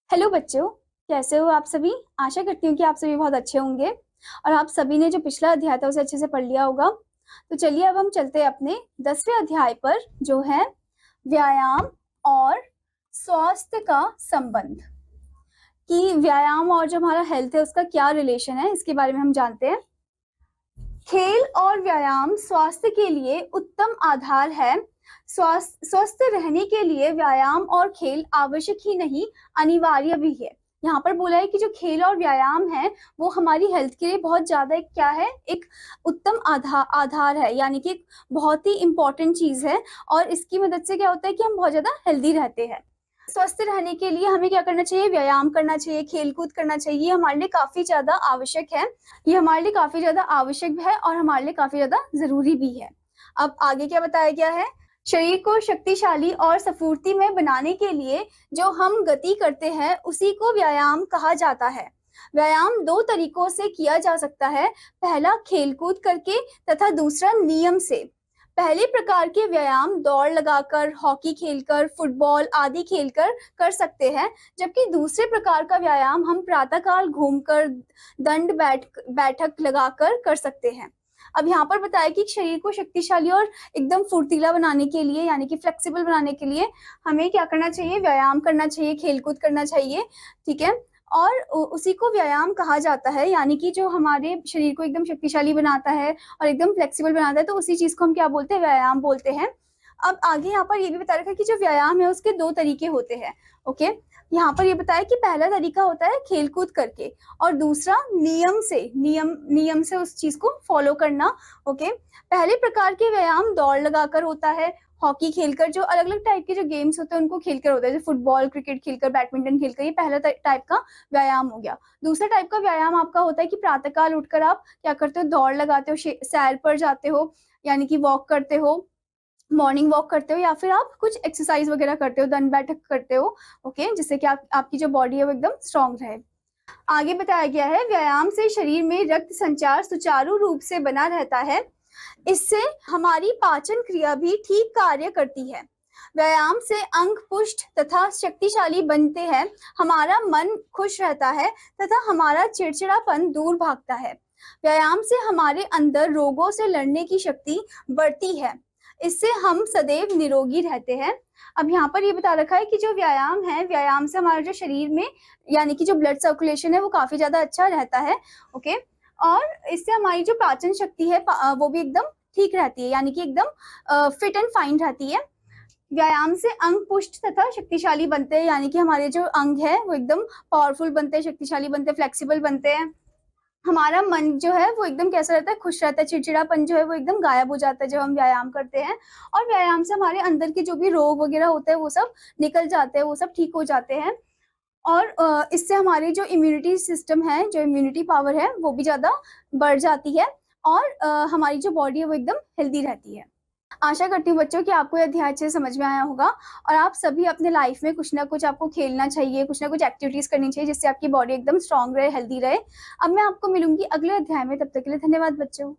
Hello बच्चों, कैसे हो आप सभी। आशा करती हूँ कि आप सभी बहुत अच्छे होंगे और आप सभी ने जो पिछला अध्याय था उसे अच्छे से पढ़ लिया होगा। तो चलिए अब हम चलते हैं अपने 10वें अध्याय पर, जो है व्यायाम और स्वास्थ्य का संबंध। कि व्यायाम और जो हमारा हेल्थ है उसका क्या रिलेशन है, इसके बारे में हम जानते हैं। खेल और व्यायाम स्वास्थ्य के लिए उत्तम आधार है। स्वस्थ रहने के लिए व्यायाम और खेल आवश्यक ही नहीं, अनिवार्य भी है। यहाँ पर बोला है कि जो खेल और व्यायाम है वो हमारी हेल्थ के लिए बहुत ज्यादा क्या है, एक उत्तम आधार है, यानी कि एक बहुत ही इंपॉर्टेंट चीज है। और इसकी मदद से क्या होता है कि हम बहुत ज्यादा हेल्दी रहते हैं। स्वस्थ रहने के लिए हमें क्या करना चाहिए, व्यायाम करना चाहिए, खेल कूद करना चाहिए। ये हमारे लिए काफी ज्यादा आवश्यक है। ये हमारे लिए काफी ज्यादा आवश्यक भी है और हमारे लिए काफी ज्यादा जरूरी भी है। अब आगे क्या बताया गया है, शरीर को शक्तिशाली और स्फूर्तिमय बनाने के लिए जो हम गति करते हैं उसी को व्यायाम कहा जाता है। व्यायाम दो तरीकों से किया जा सकता है, पहला खेलकूद करके तथा दूसरा नियम से। पहले प्रकार के व्यायाम दौड़ लगाकर, हॉकी खेलकर, फुटबॉल आदि खेलकर कर सकते हैं, जबकि दूसरे प्रकार का व्यायाम हम प्रातःकाल घूमकर, दंड बैठक लगाकर कर सकते हैं। अब यहाँ पर बताया कि शरीर को शक्तिशाली और एकदम फुर्तीला बनाने के लिए, यानी कि फ्लेक्सिबल बनाने के लिए हमें क्या करना चाहिए, व्यायाम करना चाहिए, खेलकूद करना चाहिए। ठीक है। और उसी को व्यायाम कहा जाता है, यानी कि जो हमारे शरीर को एकदम शक्तिशाली बनाता है और एकदम फ्लेक्सिबल बनाता है, तो उसी चीज को हम क्या बोलते हैं, व्यायाम बोलते हैं। अब आगे यहाँ पर ये भी बता रखा है कि जो व्यायाम है उसके दो तरीके होते हैं। ओके। यहाँ पर ये बताया कि पहला तरीका होता है खेलकूद करके और दूसरा नियम से उस चीज को फॉलो करना। ओके। पहले प्रकार के व्यायाम दौड़ लगाकर होता है, हॉकी खेलकर, जो अलग अलग टाइप के जो गेम्स होते हैं उनको खेलकर होता है, जैसे फुटबॉल, क्रिकेट खेलकर, बैडमिंटन खेलकर। ये पहला टाइप का व्यायाम हो गया। दूसरा टाइप का व्यायाम आपका होता है कि प्रातःकाल उठकर आप क्या करते हो, दौड़ लगाते हो, सैर पर जाते हो, यानी कि वॉक करते हो, मॉर्निंग वॉक करते हो, या फिर आप कुछ एक्सरसाइज वगैरह करते हो, दंड बैठक करते हो। ओके। जिससे कि आपकी जो बॉडी है वो एकदम स्ट्रांग रहे। आगे बताया गया है, व्यायाम से शरीर में रक्त संचार सुचारू रूप से बना रहता है। इससे हमारी पाचन क्रिया भी ठीक कार्य करती है। व्यायाम से अंग पुष्ट तथा शक्तिशाली बनते हैं, हमारा मन खुश रहता है तथा हमारा चिड़चिड़ापन दूर भागता है। व्यायाम से हमारे अंदर रोगों से लड़ने की शक्ति बढ़ती है। इससे हम सदैव निरोगी रहते हैं। अब यहाँ पर ये बता रखा है कि जो व्यायाम है, व्यायाम से हमारे जो शरीर में, यानी कि जो ब्लड सर्कुलेशन है वो काफी ज्यादा अच्छा रहता है। ओके। और इससे हमारी जो पाचन शक्ति है वो भी एकदम ठीक रहती है, यानी कि एकदम फिट एंड फाइन रहती है। व्यायाम से अंग पुष्ट तथा शक्तिशाली बनते हैं, यानी कि हमारे जो अंग है वो एकदम पावरफुल बनते हैं, शक्तिशाली बनते हैं, फ्लेक्सिबल बनते हैं। हमारा मन जो है वो एकदम कैसा रहता है, खुश रहता है, चिड़चिड़ापन जो है वो एकदम गायब हो जाता है जब हम व्यायाम करते हैं। और व्यायाम से हमारे अंदर के जो भी रोग वगैरह होते हैं वो सब निकल जाते हैं, वो सब ठीक हो जाते हैं। और इससे हमारी जो इम्यूनिटी सिस्टम है, जो इम्यूनिटी पावर है वो भी ज्यादा बढ़ जाती है और हमारी जो बॉडी है वो एकदम हेल्दी रहती है। आशा करती हूँ बच्चों कि आपको यह अध्याय अच्छे से समझ में आया होगा और आप सभी अपने लाइफ में कुछ ना कुछ आपको खेलना चाहिए, कुछ ना कुछ एक्टिविटीज करनी चाहिए जिससे आपकी बॉडी एकदम स्ट्रांग रहे, हेल्दी रहे। अब मैं आपको मिलूंगी अगले अध्याय में, तब तक के लिए धन्यवाद बच्चों।